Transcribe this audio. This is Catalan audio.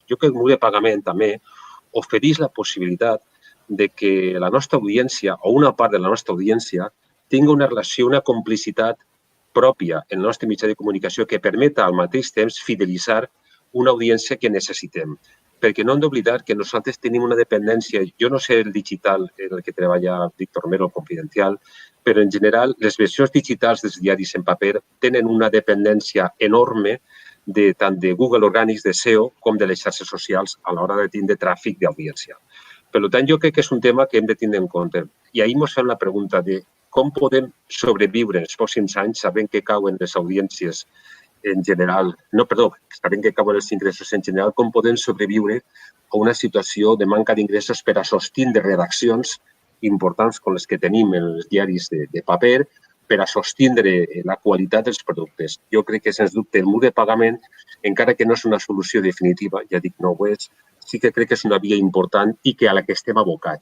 Jo crec que el mur de pagament també ofereix la possibilitat de que la nostra audiència o una part de la nostra audiència tingui una relació, una complicitat pròpia en el nostre mitjà de comunicació que permeta al mateix temps fidelitzar una audiència que necessitem. Perquè no hem d'oblidar que nosaltres tenim una dependència, jo no sé el digital en el que treballa Víctor Mero, el Confidencial, però en general les versions digitals dels diaris en paper tenen una dependència enorme tant de Google Orgànics, de SEO, com de les xarxes socials a l'hora de tindre tràfic d'audiència. Per tant, jo crec que és un tema que hem de tindre en compte. I ahir ens fem la pregunta de com podem sobreviure els pròxims anys sabent que cauen les audiències en general, sabent que cauen els ingressos en general, com podem sobreviure a una situació de manca d'ingressos per a sostindre redaccions importants com les que tenim en els diaris de paper, per a sostindre la qualitat dels productes. Jo crec que, sens dubte, el mur de pagament, encara que no és una solució definitiva, ja dic, no ho és, sí que crec que és una via important i que a la que estem abocats.